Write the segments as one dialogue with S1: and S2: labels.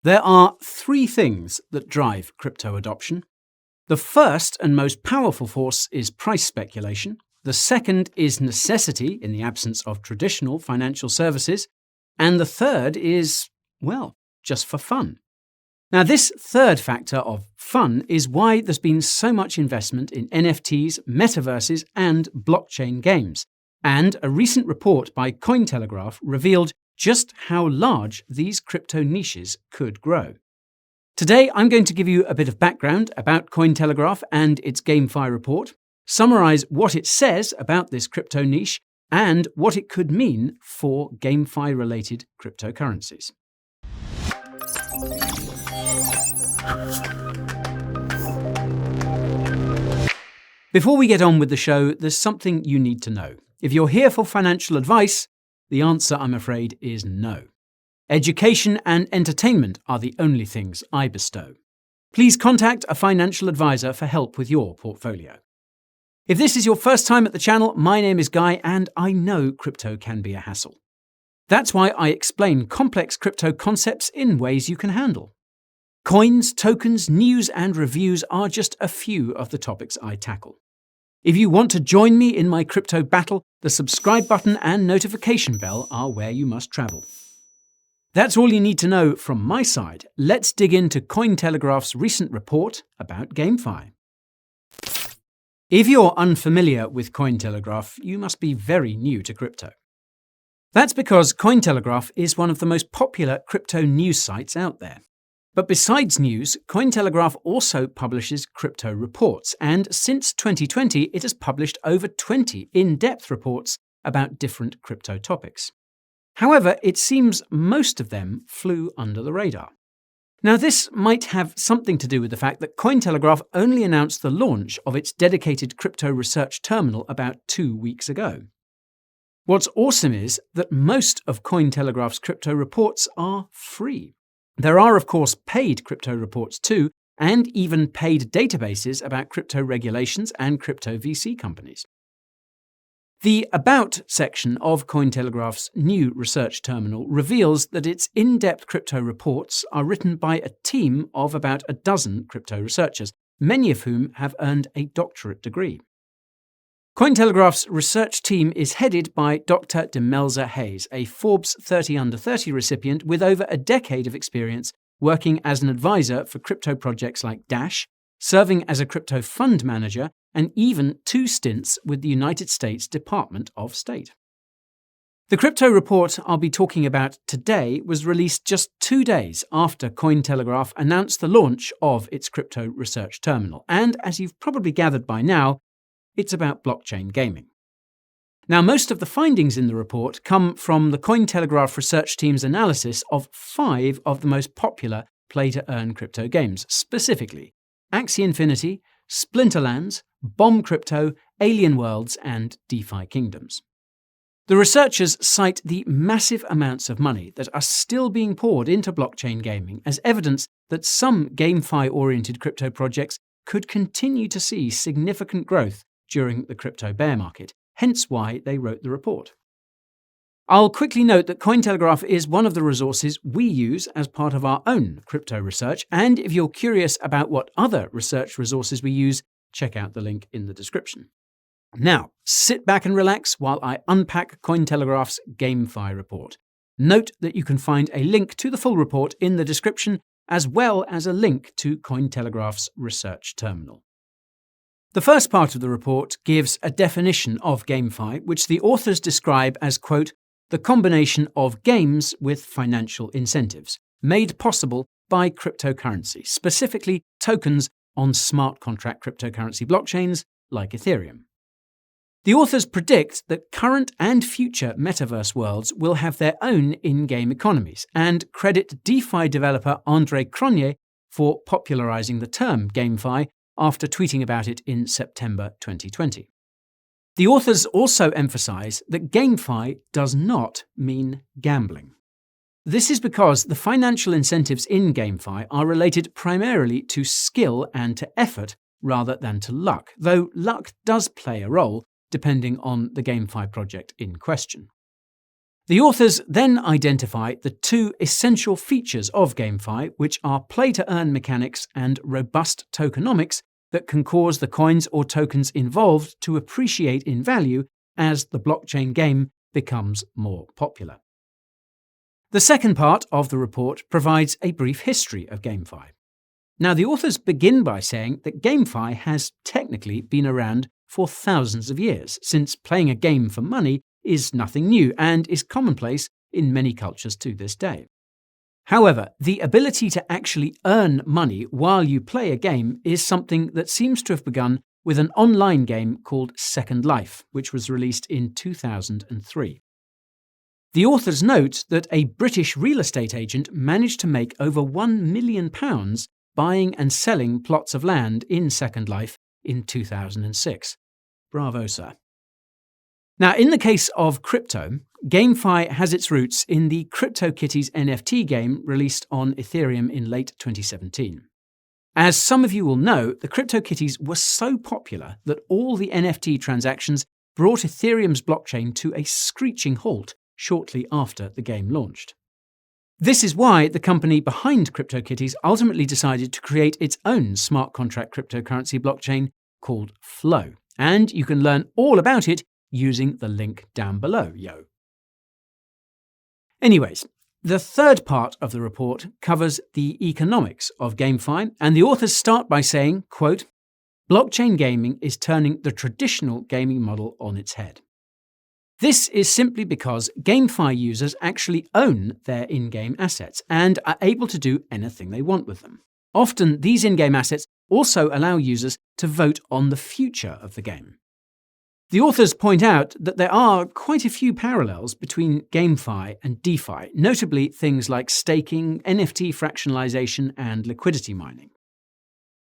S1: There are three things that drive crypto adoption. The first and most powerful force is price speculation. The second is necessity in the absence of traditional financial services. And the third is, well, just for fun. Now, this third factor of fun is why there's been so much investment in NFTs, metaverses, and blockchain games. And a recent report by CoinTelegraph revealed just how large these crypto niches could grow. Today, I'm going to give you a bit of background about CoinTelegraph and its GameFi report, summarize what it says about this crypto niche, and what it could mean for GameFi-related cryptocurrencies. Before we get on with the show, there's something you need to know. If you're here for financial advice, the answer, I'm afraid, is no. Education and entertainment are the only things I bestow. Please contact a financial advisor for help with your portfolio. If this is your first time at the channel, my name is Guy, and I know crypto can be a hassle. That's why I explain complex crypto concepts in ways you can handle. Coins, tokens, news, and reviews are just a few of the topics I tackle. If you want to join me in my crypto battle, the subscribe button and notification bell are where you must travel. That's all you need to know from my side. Let's dig into CoinTelegraph's recent report about GameFi. If you're unfamiliar with CoinTelegraph, you must be very new to crypto. That's because CoinTelegraph is one of the most popular crypto news sites out there. But besides news, CoinTelegraph also publishes crypto reports, and since 2020 it has published over 20 in-depth reports about different crypto topics. However, it seems most of them flew under the radar. Now, this might have something to do with the fact that CoinTelegraph only announced the launch of its dedicated crypto research terminal about 2 weeks ago. What's awesome is that most of CoinTelegraph's crypto reports are free. There are, of course, paid crypto reports too, and even paid databases about crypto regulations and crypto VC companies. The About section of CoinTelegraph's new research terminal reveals that its in-depth crypto reports are written by a team of about a dozen crypto researchers, many of whom have earned a doctorate degree. CoinTelegraph's research team is headed by Dr. Demelza Hayes, a Forbes 30 Under 30 recipient with over a decade of experience working as an advisor for crypto projects like Dash, serving as a crypto fund manager, and even 2 stints with the United States Department of State. The crypto report I'll be talking about today was released just 2 days after CoinTelegraph announced the launch of its crypto research terminal, and as you've probably gathered by now, it's about blockchain gaming. Now, most of the findings in the report come from the CoinTelegraph research team's analysis of 5 of the most popular play-to-earn crypto games, specifically Axie Infinity, Splinterlands, Bomb Crypto, Alien Worlds, and DeFi Kingdoms. The researchers cite the massive amounts of money that are still being poured into blockchain gaming as evidence that some GameFi-oriented crypto projects could continue to see significant growth during the crypto bear market, hence why they wrote the report. I'll quickly note that CoinTelegraph is one of the resources we use as part of our own crypto research, and if you're curious about what other research resources we use, check out the link in the description. Now, sit back and relax while I unpack CoinTelegraph's GameFi report. Note that you can find a link to the full report in the description, as well as a link to CoinTelegraph's research terminal. The first part of the report gives a definition of GameFi, which the authors describe as, quote, the combination of games with financial incentives, made possible by cryptocurrency, specifically tokens on smart contract cryptocurrency blockchains like Ethereum. The authors predict that current and future metaverse worlds will have their own in-game economies, and credit DeFi developer André Cronje for popularizing the term GameFi after tweeting about it in September 2020. The authors also emphasize that GameFi does not mean gambling. This is because the financial incentives in GameFi are related primarily to skill and to effort rather than to luck, though luck does play a role depending on the GameFi project in question. The authors then identify the two essential features of GameFi, which are play-to-earn mechanics and robust tokenomics that can cause the coins or tokens involved to appreciate in value as the blockchain game becomes more popular. The second part of the report provides a brief history of GameFi. Now, the authors begin by saying that GameFi has technically been around for thousands of years, since playing a game for money is nothing new and is commonplace in many cultures to this day. However, the ability to actually earn money while you play a game is something that seems to have begun with an online game called Second Life, which was released in 2003. The authors note that a British real estate agent managed to make over £1 million buying and selling plots of land in Second Life in 2006. Bravo, sir. Now, in the case of crypto, GameFi has its roots in the CryptoKitties NFT game released on Ethereum in late 2017. As some of you will know, the CryptoKitties were so popular that all the NFT transactions brought Ethereum's blockchain to a screeching halt shortly after the game launched. This is why the company behind CryptoKitties ultimately decided to create its own smart contract cryptocurrency blockchain called Flow, and you can learn all about it using the link down below, yo. Anyways, the third part of the report covers the economics of GameFi, and the authors start by saying, quote, "Blockchain gaming is turning the traditional gaming model on its head. This is simply because GameFi users actually own their in-game assets and are able to do anything they want with them. Often, these in-game assets also allow users to vote on the future of the game. The authors point out that there are quite a few parallels between GameFi and DeFi, notably things like staking, NFT fractionalization, and liquidity mining.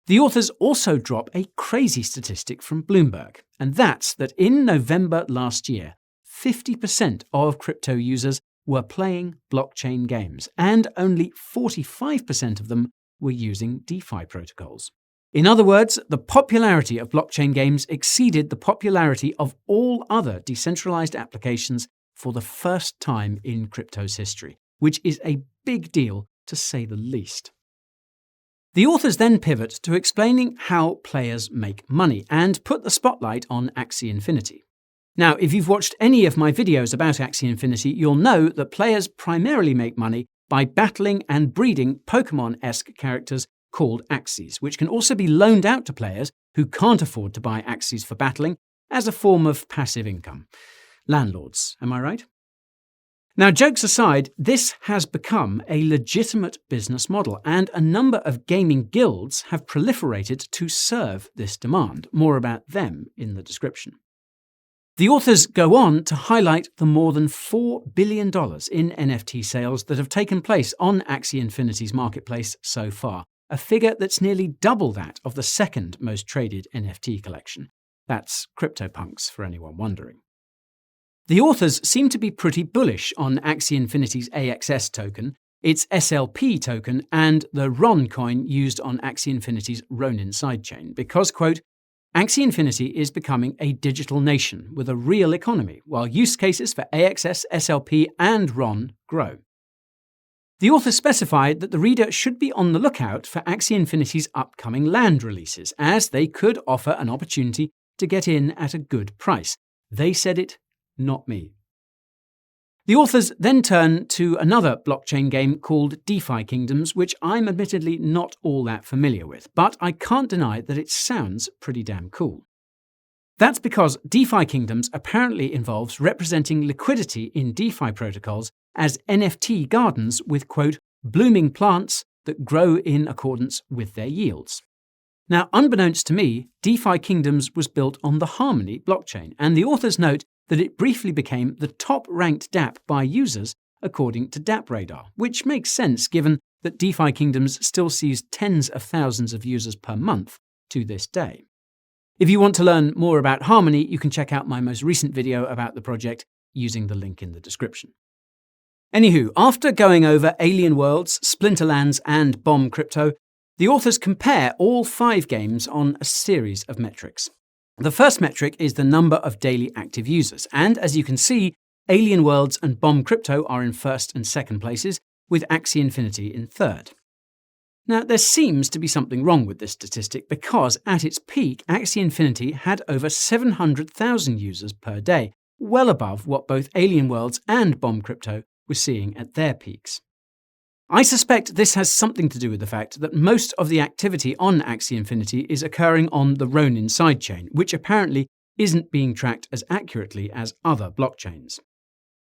S1: The authors also drop a crazy statistic from Bloomberg, and that's that in November last year, 50% of crypto users were playing blockchain games, and only 45% of them were using DeFi protocols. In other words, the popularity of blockchain games exceeded the popularity of all other decentralized applications for the first time in crypto's history, which is a big deal to say the least. The authors then pivot to explaining how players make money and put the spotlight on Axie Infinity. Now, if you've watched any of my videos about Axie Infinity, you'll know that players primarily make money by battling and breeding Pokemon-esque characters called Axies, which can also be loaned out to players who can't afford to buy Axies for battling as a form of passive income. Landlords, am I right? Now, jokes aside, this has become a legitimate business model, and a number of gaming guilds have proliferated to serve this demand. More about them in the description. The authors go on to highlight the more than $4 billion in NFT sales that have taken place on Axie Infinity's marketplace so far, a figure that's nearly double that of the second most traded NFT collection. That's CryptoPunks, for anyone wondering. The authors seem to be pretty bullish on Axie Infinity's AXS token, its SLP token, and the RON coin used on Axie Infinity's Ronin sidechain, because, quote, Axie Infinity is becoming a digital nation with a real economy, while use cases for AXS, SLP, and RON grow. The author specified that the reader should be on the lookout for Axie Infinity's upcoming land releases, as they could offer an opportunity to get in at a good price. They said it, not me. The authors then turn to another blockchain game called DeFi Kingdoms, which I'm admittedly not all that familiar with, but I can't deny that it sounds pretty damn cool. That's because DeFi Kingdoms apparently involves representing liquidity in DeFi protocols as NFT gardens with, quote, blooming plants that grow in accordance with their yields. Now, unbeknownst to me, DeFi Kingdoms was built on the Harmony blockchain, and the authors note that it briefly became the top-ranked dApp by users according to dApp Radar, which makes sense given that DeFi Kingdoms still sees tens of thousands of users per month to this day. If you want to learn more about Harmony, you can check out my most recent video about the project using the link in the description. Anywho, after going over Alien Worlds, Splinterlands, and Bomb Crypto, the authors compare all 5 games on a series of metrics. The first metric is the number of daily active users, and as you can see, Alien Worlds and Bomb Crypto are in first and second places, with Axie Infinity in third. Now, there seems to be something wrong with this statistic because, at its peak, Axie Infinity had over 700,000 users per day, well above what both Alien Worlds and Bomb Crypto were seeing at their peaks. I suspect this has something to do with the fact that most of the activity on Axie Infinity is occurring on the Ronin sidechain, which apparently isn't being tracked as accurately as other blockchains.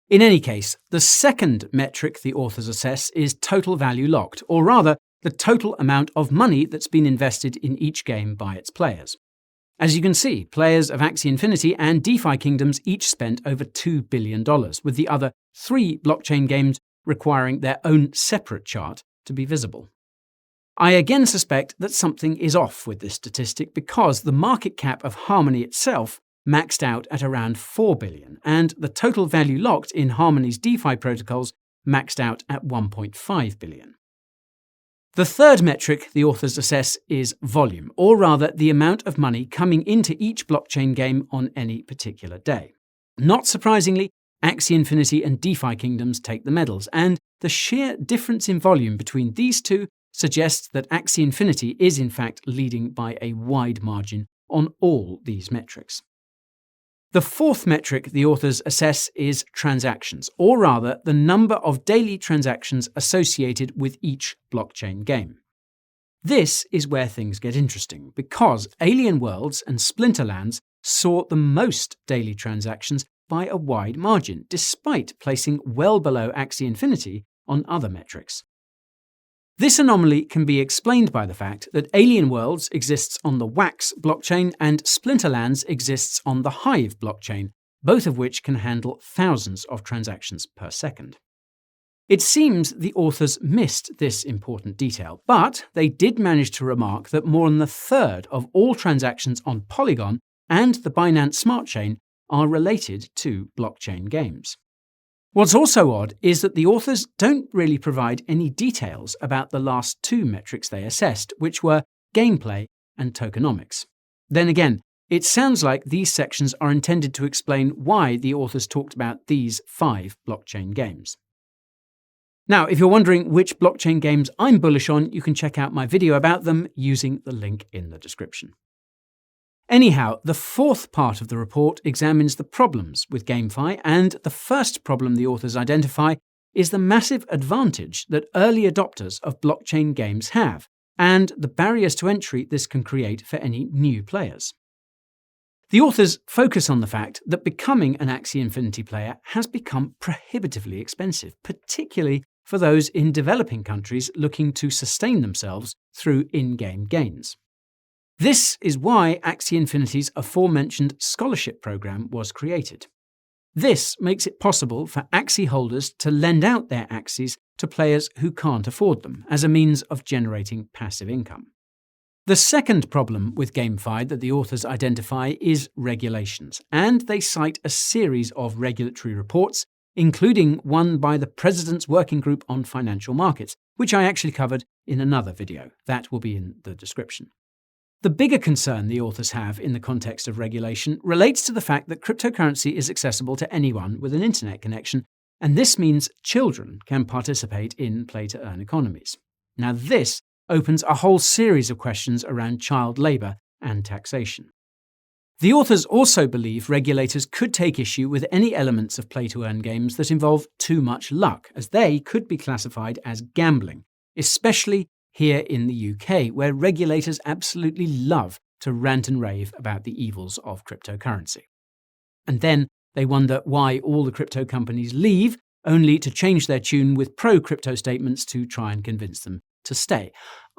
S1: In any case, the second metric the authors assess is total value locked, or rather, the total amount of money that's been invested in each game by its players. As you can see, players of Axie Infinity and DeFi Kingdoms each spent over $2 billion, with the other 3 blockchain games requiring their own separate chart to be visible. I again suspect that something is off with this statistic because the market cap of Harmony itself maxed out at around $4 billion, and the total value locked in Harmony's DeFi protocols maxed out at $1.5 billion. The third metric the authors assess is volume, or rather the amount of money coming into each blockchain game on any particular day. Not surprisingly, Axie Infinity and DeFi Kingdoms take the medals, and the sheer difference in volume between these two suggests that Axie Infinity is in fact leading by a wide margin on all these metrics. The fourth metric the authors assess is transactions, or rather the number of daily transactions associated with each blockchain game. This is where things get interesting, because Alien Worlds and Splinterlands saw the most daily transactions by a wide margin, despite placing well below Axie Infinity on other metrics. This anomaly can be explained by the fact that Alien Worlds exists on the Wax blockchain and Splinterlands exists on the Hive blockchain, both of which can handle thousands of transactions per second. It seems the authors missed this important detail, but they did manage to remark that more than a third of all transactions on Polygon and the Binance Smart Chain are related to blockchain games. What's also odd is that the authors don't really provide any details about the last 2 metrics they assessed, which were gameplay and tokenomics. Then again, it sounds like these sections are intended to explain why the authors talked about these 5 blockchain games. Now, if you're wondering which blockchain games I'm bullish on, you can check out my video about them using the link in the description. Anyhow, the fourth part of the report examines the problems with GameFi, and the first problem the authors identify is the massive advantage that early adopters of blockchain games have, and the barriers to entry this can create for any new players. The authors focus on the fact that becoming an Axie Infinity player has become prohibitively expensive, particularly for those in developing countries looking to sustain themselves through in-game gains. This is why Axie Infinity's aforementioned scholarship program was created. This makes it possible for Axie holders to lend out their Axies to players who can't afford them, as a means of generating passive income. The second problem with GameFi that the authors identify is regulations, and they cite a series of regulatory reports, including one by the President's Working Group on Financial Markets, which I actually covered in another video. That will be in the description. The bigger concern the authors have in the context of regulation relates to the fact that cryptocurrency is accessible to anyone with an internet connection, and this means children can participate in play-to-earn economies. Now, this opens a whole series of questions around child labour and taxation. The authors also believe regulators could take issue with any elements of play-to-earn games that involve too much luck, as they could be classified as gambling, especially here in the UK, where regulators absolutely love to rant and rave about the evils of cryptocurrency. And then they wonder why all the crypto companies leave, only to change their tune with pro-crypto statements to try and convince them to stay.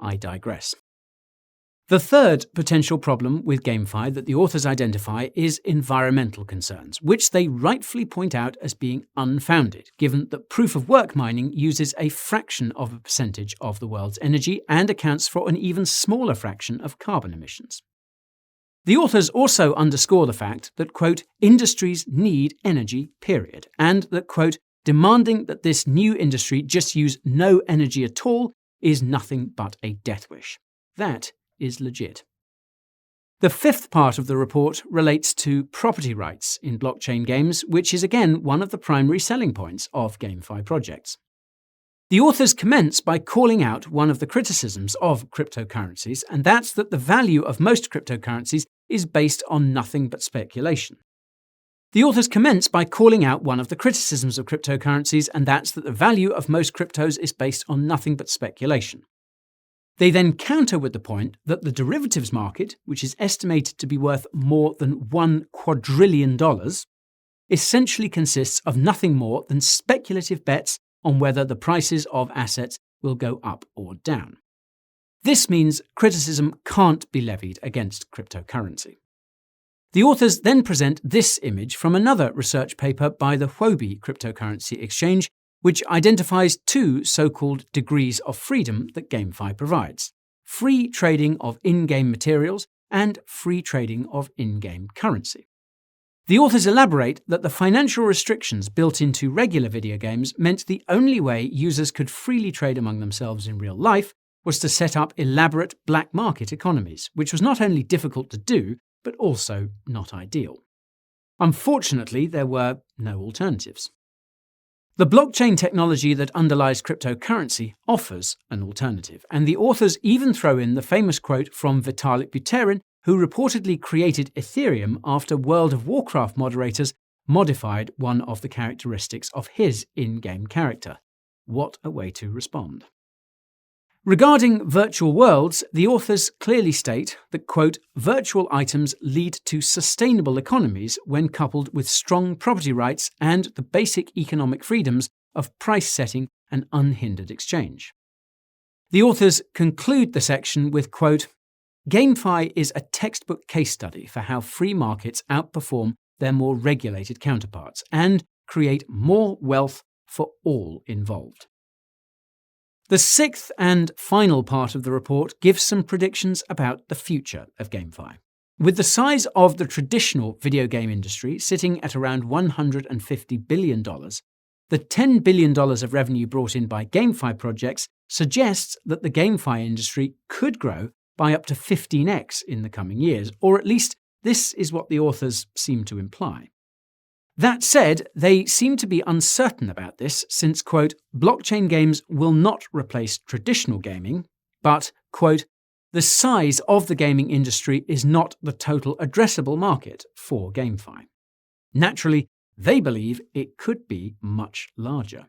S1: I digress. The third potential problem with GameFi that the authors identify is environmental concerns, which they rightfully point out as being unfounded, given that proof-of-work mining uses a fraction of a percentage of the world's energy and accounts for an even smaller fraction of carbon emissions. The authors also underscore the fact that, quote, industries need energy, period, and that, quote, demanding that this new industry just use no energy at all is nothing but a death wish. That is legit. The fifth part of the report relates to property rights in blockchain games, which is again one of the primary selling points of GameFi projects. The authors commence by calling out one of the criticisms of cryptocurrencies, and that's that the value of most cryptocurrencies is based on nothing but speculation. The authors commence by calling out one of the criticisms of cryptocurrencies, and that's that the value of most cryptos is based on nothing but speculation. They then counter with the point that the derivatives market, which is estimated to be worth more than $1 quadrillion, essentially consists of nothing more than speculative bets on whether the prices of assets will go up or down. This means criticism can't be levied against cryptocurrency. The authors then present this image from another research paper by the Huobi cryptocurrency exchange, which identifies two so-called degrees of freedom that GameFi provides: free trading of in-game materials and free trading of in-game currency. The authors elaborate that the financial restrictions built into regular video games meant the only way users could freely trade among themselves in real life was to set up elaborate black market economies, which was not only difficult to do, but also not ideal. Unfortunately, there were no alternatives. The blockchain technology that underlies cryptocurrency offers an alternative, and the authors even throw in the famous quote from Vitalik Buterin, who reportedly created Ethereum after World of Warcraft moderators modified one of the characteristics of his in-game character. What a way to respond. Regarding virtual worlds, the authors clearly state that, quote, virtual items lead to sustainable economies when coupled with strong property rights and the basic economic freedoms of price setting and unhindered exchange. The authors conclude the section with, quote, GameFi is a textbook case study for how free markets outperform their more regulated counterparts and create more wealth for all involved. The sixth and final part of the report gives some predictions about the future of GameFi. With the size of the traditional video game industry sitting at around $150 billion, the $10 billion of revenue brought in by GameFi projects suggests that the GameFi industry could grow by up to 15x in the coming years, or at least this is what the authors seem to imply. That said, they seem to be uncertain about this since, quote, blockchain games will not replace traditional gaming, but, quote, the size of the gaming industry is not the total addressable market for GameFi. Naturally, they believe it could be much larger.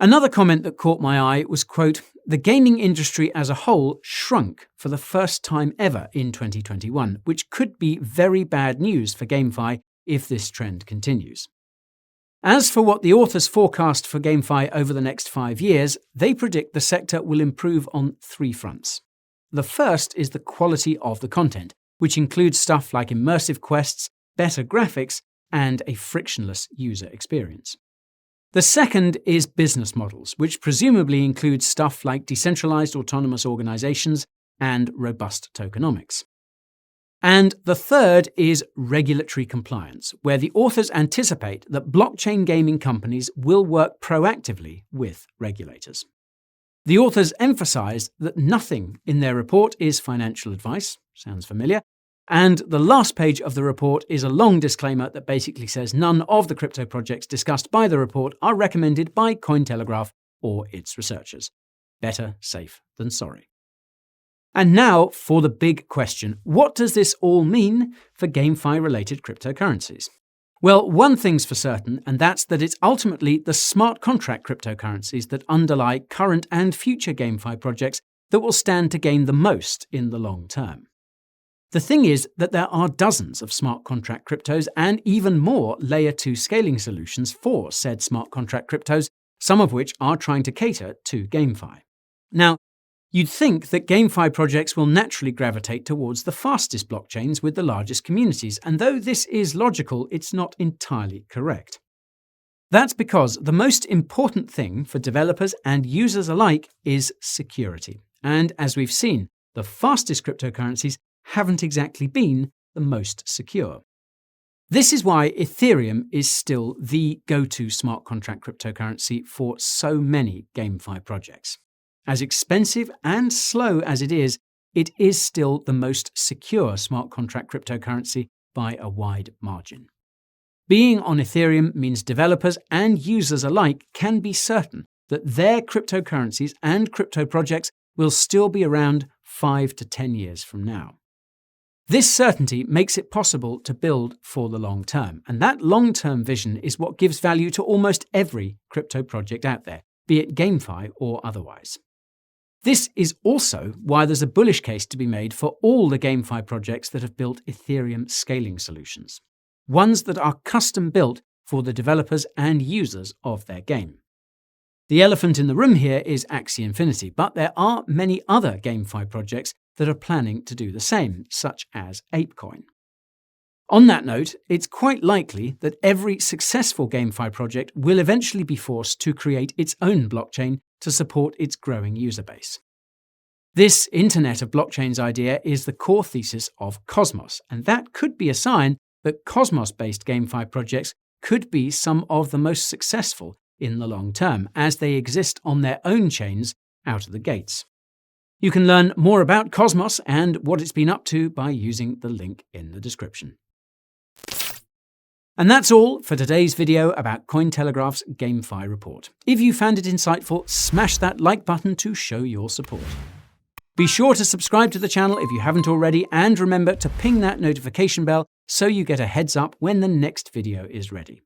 S1: Another comment that caught my eye was, quote, the gaming industry as a whole shrunk for the first time ever in 2021, which could be very bad news for GameFi if this trend continues. As for what the authors forecast for GameFi over the next 5 years, they predict the sector will improve on 3 fronts. The first is the quality of the content, which includes stuff like immersive quests, better graphics, and a frictionless user experience. The second is business models, which presumably include stuff like decentralized autonomous organizations and robust tokenomics. And the third is regulatory compliance, where the authors anticipate that blockchain gaming companies will work proactively with regulators. The authors emphasize that nothing in their report is financial advice, sounds familiar, and the last page of the report is a long disclaimer that basically says none of the crypto projects discussed by the report are recommended by CoinTelegraph or its researchers. Better safe than sorry. And now for the big question. What does this all mean for GameFi-related cryptocurrencies? Well, one thing's for certain, and that's that it's ultimately the smart contract cryptocurrencies that underlie current and future GameFi projects that will stand to gain the most in the long term. The thing is that there are dozens of smart contract cryptos and even more Layer 2 scaling solutions for said smart contract cryptos, some of which are trying to cater to GameFi. Now, you'd think that GameFi projects will naturally gravitate towards the fastest blockchains with the largest communities, and though this is logical, it's not entirely correct. That's because the most important thing for developers and users alike is security. And as we've seen, the fastest cryptocurrencies haven't exactly been the most secure. This is why Ethereum is still the go-to smart contract cryptocurrency for so many GameFi projects. As expensive and slow as it is, it is still the most secure smart contract cryptocurrency by a wide margin. Being on Ethereum means developers and users alike can be certain that their cryptocurrencies and crypto projects will still be around 5 to 10 years from now. This certainty makes it possible to build for the long term, and that long-term vision is what gives value to almost every crypto project out there, be it GameFi or otherwise. This is also why there's a bullish case to be made for all the GameFi projects that have built Ethereum scaling solutions, ones that are custom-built for the developers and users of their game. The elephant in the room here is Axie Infinity, but there are many other GameFi projects that are planning to do the same, such as ApeCoin. On that note, it's quite likely that every successful GameFi project will eventually be forced to create its own blockchain to support its growing user base. This Internet of Blockchains idea is the core thesis of Cosmos, and that could be a sign that Cosmos-based GameFi projects could be some of the most successful in the long term, as they exist on their own chains out of the gates. You can learn more about Cosmos and what it's been up to by using the link in the description. And that's all for today's video about CoinTelegraph's GameFi report. If you found it insightful, smash that like button to show your support. Be sure to subscribe to the channel if you haven't already, and remember to ping that notification bell so you get a heads up when the next video is ready.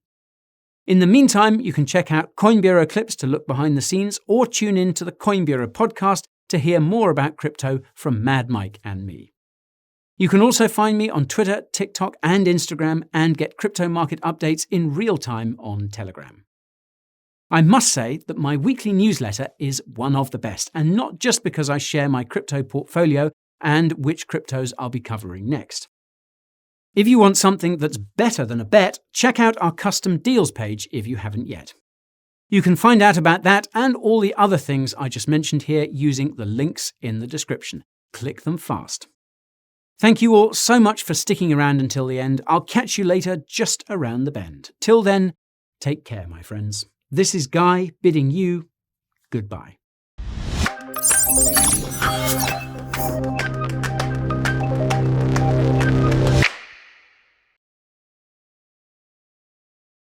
S1: In the meantime, you can check out Coin Bureau clips to look behind the scenes, or tune in to the Coin Bureau podcast to hear more about crypto from Mad Mike and me. You can also find me on Twitter, TikTok, and Instagram, and get crypto market updates in real time on Telegram. I must say that my weekly newsletter is one of the best, and not just because I share my crypto portfolio and which cryptos I'll be covering next. If you want something that's better than a bet, check out our custom deals page if you haven't yet. You can find out about that and all the other things I just mentioned here using the links in the description. Click them fast. Thank you all so much for sticking around until the end. I'll catch you later just around the bend. Till then, take care, my friends. This is Guy bidding you goodbye.